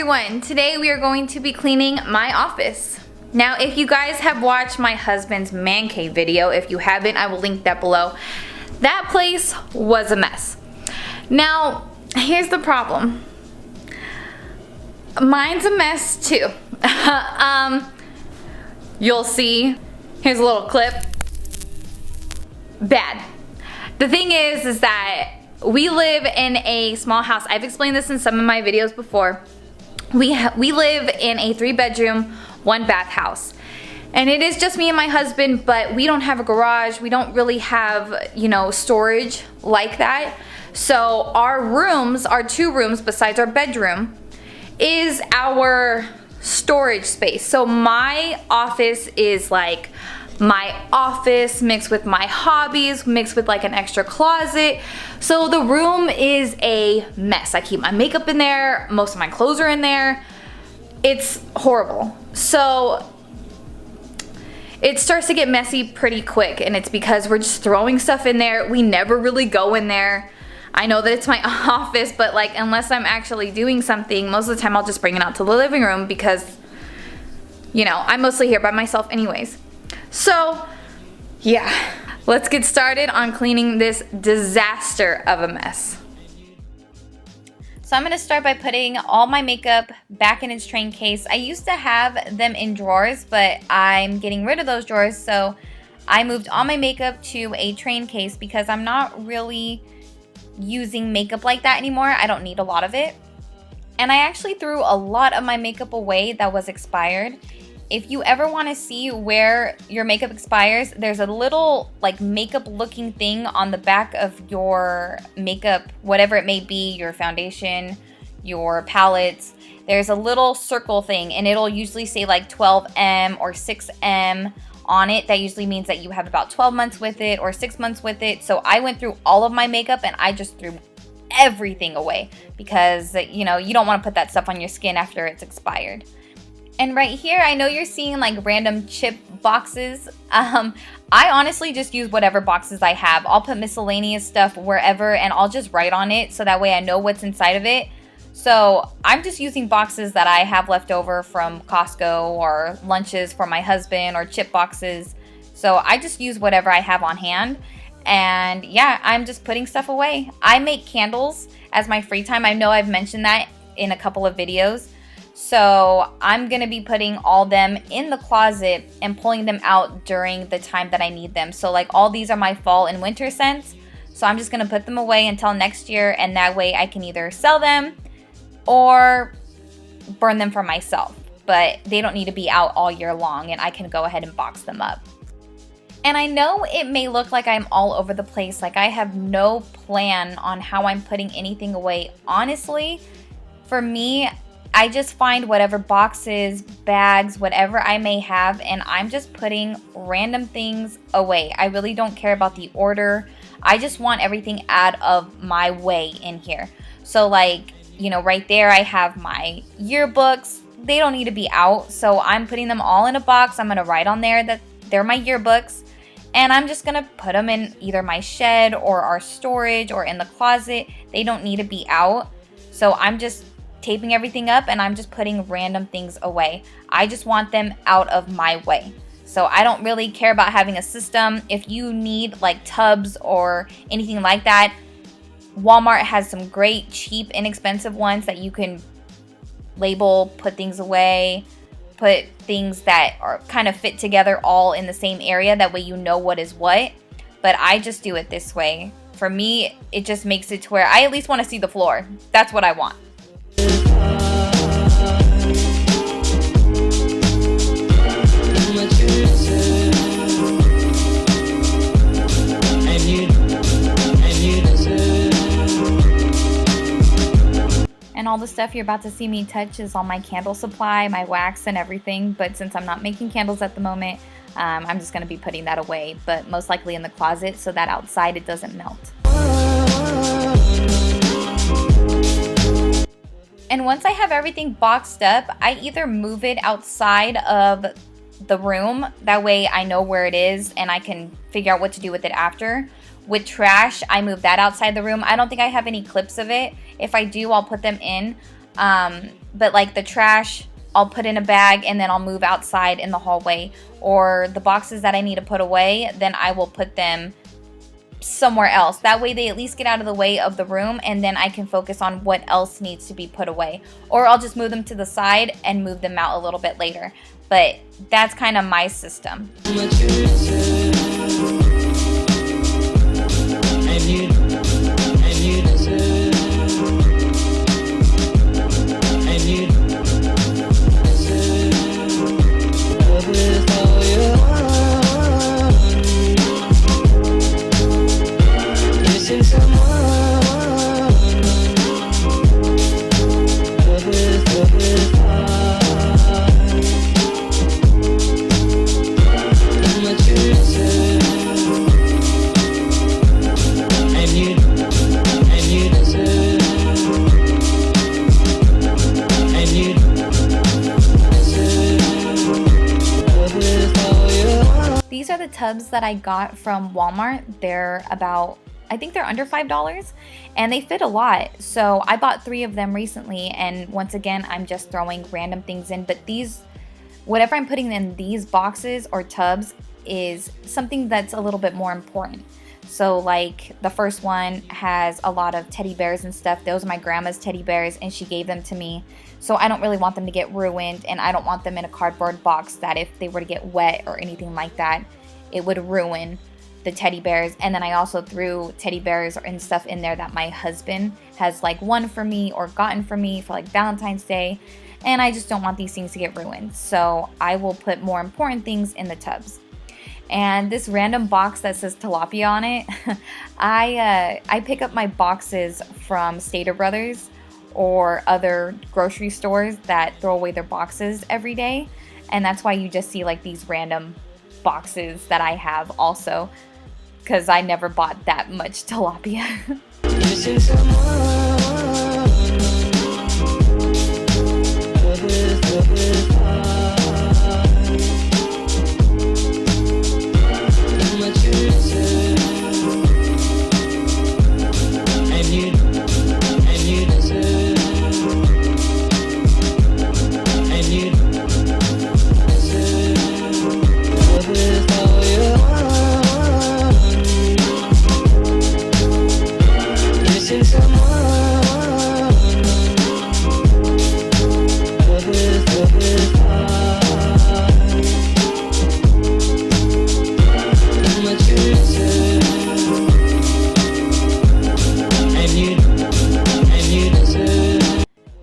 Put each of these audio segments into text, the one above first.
everyone, today we are going to be cleaning my office. Now if you guys have watched my husband's man cave video, if you haven't I will link that below. That place was a mess. Now here's the problem. Mine's a mess too. You'll see. Here's a little clip. Bad. The thing is that we live in a small house. I've explained this in some of my videos before. We live in a 3-bedroom, 1-bath house. And it is just me and my husband, but we don't have a garage. We don't really have, you know, storage like that. So our rooms, our 2 rooms besides our bedroom, is our storage space. So my office is like my office mixed with my hobbies, mixed with like an extra closet. So the room is a mess. I keep my makeup in there, most of my clothes are in there. It's horrible. So it starts to get messy pretty quick, and it's because we're just throwing stuff in there. We never really go in there. I know that it's my office, but like unless I'm actually doing something, most of the time I'll just bring it out to the living room because, you know, I'm mostly here by myself anyways. So yeah, let's get started on cleaning this disaster of a mess. So I'm going to start by putting all my makeup back in its train case. I used to have them in drawers, but I'm getting rid of those drawers, so I moved all my makeup to a train case because I'm not really using makeup like that anymore. I don't need a lot of it. And I actually threw a lot of my makeup away that was expired. If you ever want to see where your makeup expires, there's a little like makeup looking thing on the back of your makeup, whatever it may be, your foundation, your palettes. There's a little circle thing and it'll usually say like 12M or 6M on it. That usually means that you have about 12 months with it or 6 months with it. So I went through all of my makeup and I just threw everything away because, you know, you don't want to put that stuff on your skin after it's expired. And right here, I know you're seeing like random chip boxes. I honestly just use whatever boxes I have. I'll put miscellaneous stuff wherever and I'll just write on it so that way I know what's inside of it. So I'm just using boxes that I have left over from Costco or lunches for my husband or chip boxes. So I just use whatever I have on hand. And yeah, I'm just putting stuff away. I make candles as my free time. I know I've mentioned that in a couple of videos. So I'm going to be putting all them in the closet and pulling them out during the time that I need them. So like all these are my fall and winter scents. So I'm just going to put them away until next year, and that way I can either sell them or burn them for myself. But they don't need to be out all year long, and I can go ahead and box them up. And I know it may look like I'm all over the place, like I have no plan on how I'm putting anything away. Honestly, for me, I just find whatever boxes, bags, whatever I may have, and I'm just putting random things away. I really don't care about the order. I just want everything out of my way in here. So like, you know, right there I have my yearbooks. They don't need to be out, so I'm putting them all in a box. I'm going to write on there that they're my yearbooks, and I'm just going to put them in either my shed or our storage or in the closet. They don't need to be out, so I'm just taping everything up and I'm just putting random things away. I just want them out of my way. So I don't really care about having a system. If you need like tubs or anything like that, Walmart has some great, cheap, inexpensive ones that you can label, put things away, put things that are kind of fit together all in the same area. That way you know what is what. But I just do it this way. For me, it just makes it to where I at least want to see the floor. That's what I want. And all the stuff you're about to see me touch is all my candle supply, my wax and everything. But since I'm not making candles at the moment, I'm just going to be putting that away, but most likely in the closet so that outside it doesn't melt. And once I have everything boxed up, I either move it outside of the room. That way I know where it is and I can figure out what to do with it after. With trash, I move that outside the room. I don't think I have any clips of it. If I do, I'll put them in. But like the trash, I'll put in a bag and then I'll move outside in the hallway. Or the boxes that I need to put away, then I will put them somewhere else. That way they at least get out of the way of the room, and then I can focus on what else needs to be put away. Or I'll just move them to the side and move them out a little bit later. But that's kind of my system. These are the tubs that I got from Walmart. They're about, I think they're under $5, and they fit a lot. So I bought 3 of them recently, and once again, I'm just throwing random things in. But these, whatever I'm putting in these boxes or tubs is something that's a little bit more important. So like the first one has a lot of teddy bears and stuff. Those are my grandma's teddy bears, and she gave them to me. So I don't really want them to get ruined, and I don't want them in a cardboard box that if they were to get wet or anything like that, it would ruin the teddy bears. And then I also threw teddy bears and stuff in there that my husband has like won for me or gotten for me for like Valentine's Day. And I just don't want these things to get ruined. So I will put more important things in the tubs. And this random box that says tilapia on it, I pick up my boxes from Stater Brothers or other grocery stores that throw away their boxes every day. And that's why you just see like these random boxes that I have also, because I never bought that much tilapia.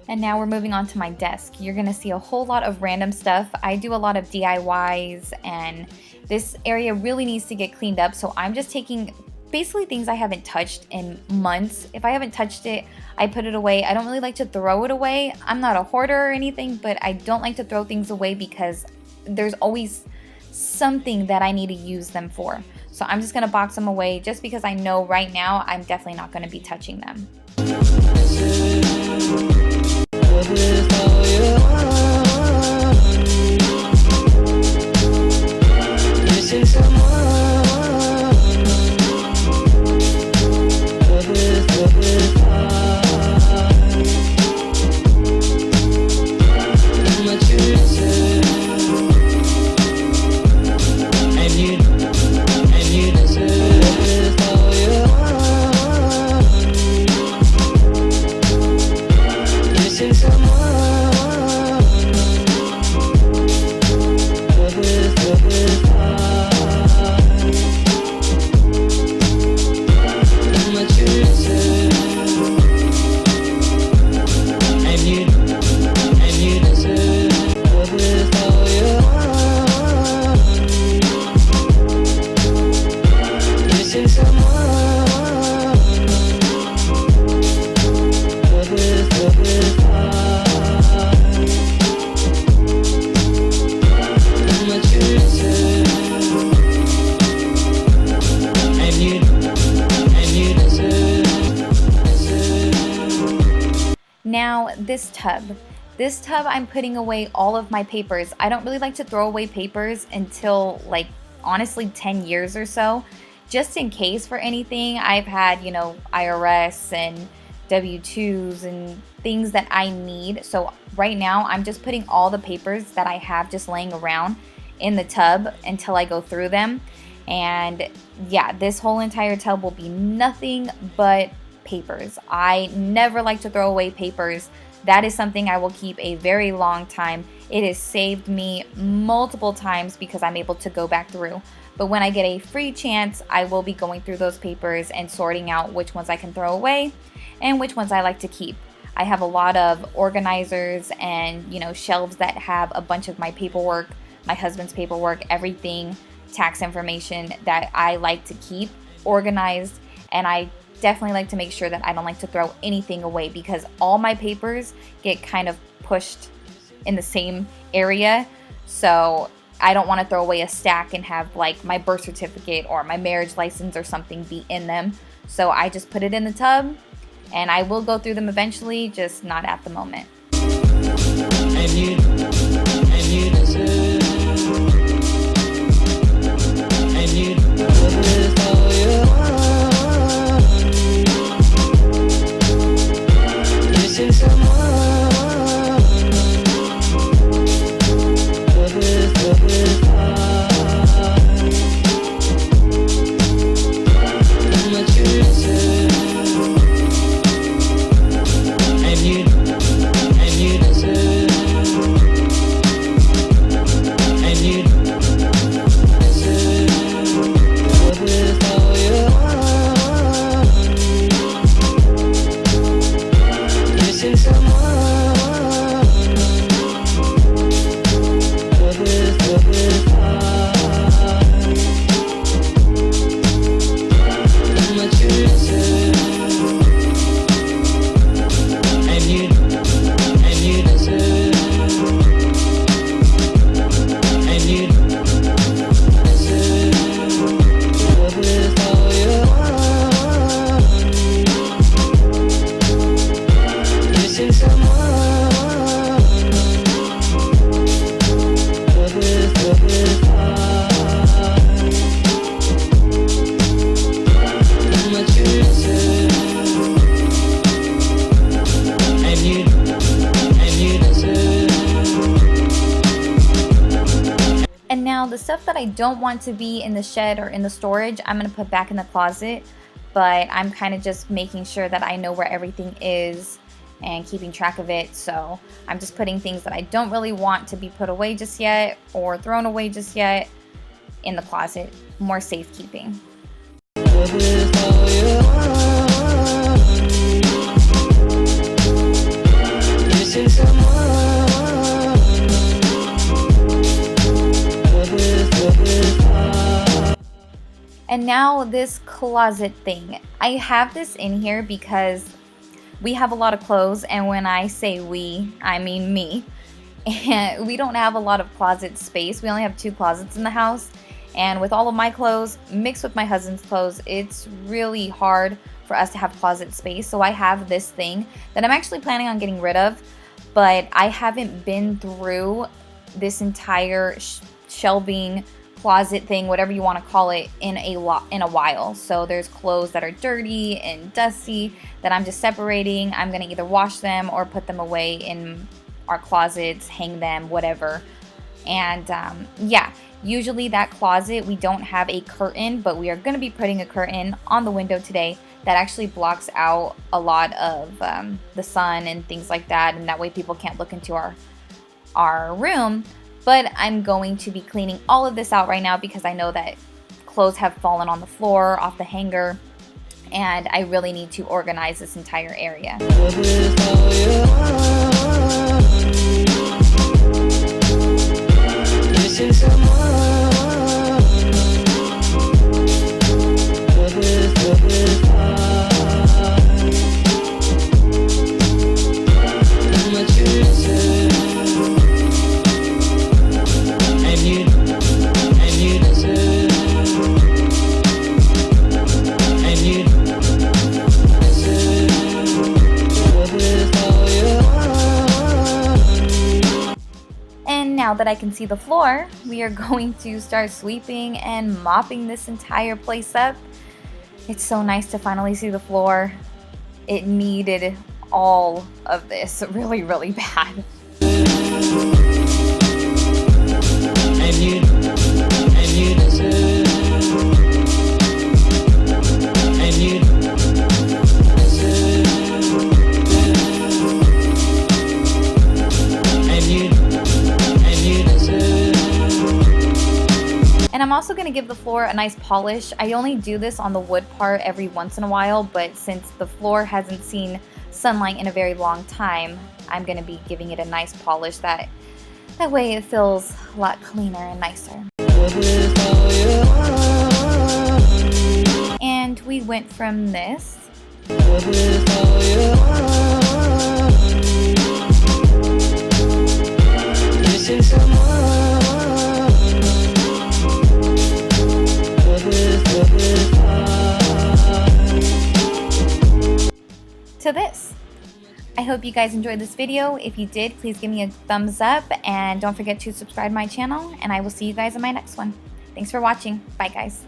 And now we're moving on to my desk. You're gonna see a whole lot of random stuff. I do a lot of DIYs, and this area really needs to get cleaned up. So I'm just taking basically things I haven't touched in months. If I haven't touched it, I put it away. I don't really like to throw it away. I'm not a hoarder or anything, but I don't like to throw things away because there's always something that I need to use them for. So I'm just gonna box them away just because I know right now I'm definitely not gonna be touching them. Now this tub I'm putting away all of my papers. I don't really like to throw away papers until like honestly 10 years or so, just in case for anything. I've had, you know, IRS and W-2s and things that I need. So right now I'm just putting all the papers that I have just laying around in the tub until I go through them. And yeah, this whole entire tub will be nothing but papers. I never like to throw away papers. That is something I will keep a very long time. It has saved me multiple times because I'm able to go back through. But when I get a free chance, I will be going through those papers and sorting out which ones I can throw away and which ones I like to keep. I have a lot of organizers and, you know, shelves that have a bunch of my paperwork, my husband's paperwork, everything, tax information that I like to keep organized. And I definitely like to make sure that I don't like to throw anything away because all my papers get kind of pushed in the same area. So I don't want to throw away a stack and have like my birth certificate or my marriage license or something be in them. So I just put it in the tub, and I will go through them eventually, just not at the moment. And you deserve, and you with all your heart. Missing someone, with heart. How much you deserve, and you deserve, and you deserve with all your heart. Missing someone, with heart. How much you deserve, and you deserve, and you deserve with all your heart. Missing someone, with heart. How much you deserve, and you deserve. And now the stuff that I don't want to be in the shed or in the storage, I'm going to put back in the closet. But I'm kind of just making sure that I know where everything is and keeping track of it. So I'm just putting things that I don't really want to be put away just yet or thrown away just yet in the closet. More safekeeping. With all your heart. Missing someone, with heart. And now this closet thing. I have this in here because we have a lot of clothes, and when I say we, I mean me. And we don't have a lot of closet space. We only have 2 closets in the house. And with all of my clothes mixed with my husband's clothes, it's really hard for us to have closet space. So I have this thing that I'm actually planning on getting rid of, but I haven't been through this entire shelving closet thing, whatever you want to call it, in a while. So there's clothes that are dirty and dusty that I'm just separating. I'm gonna either wash them or put them away in our closets, hang them, whatever. And yeah, usually that closet, we don't have a curtain, but we are gonna be putting a curtain on the window today that actually blocks out a lot of the sun and things like that, and that way people can't look into our room. But I'm going to be cleaning all of this out right now because I know that clothes have fallen on the floor, off the hanger, and I really need to organize this entire area. With all your heart. Missing someone, with heart. How much you deserve, and you deserve, and you deserve with all your heart. And now that I can see the floor, we are going to start sweeping and mopping this entire place up. It's so nice to finally see the floor. it needed all of this really, really bad. And you deserve. And you deserve. And you deserve. And I'm also going to give the floor a nice polish. I only do this on the wood part every once in a while, but since the floor hasn't seen sunlight in a very long time, I'm going to be giving it a nice polish. That way it feels a lot cleaner and nicer. With all your heart. And we went from this With all your heart. Missing someone. With heart. to this. I hope you guys enjoyed this video. If you did, please give me a thumbs up and don't forget to subscribe to my channel, and I will see you guys in my next one. Thanks for watching. Bye guys.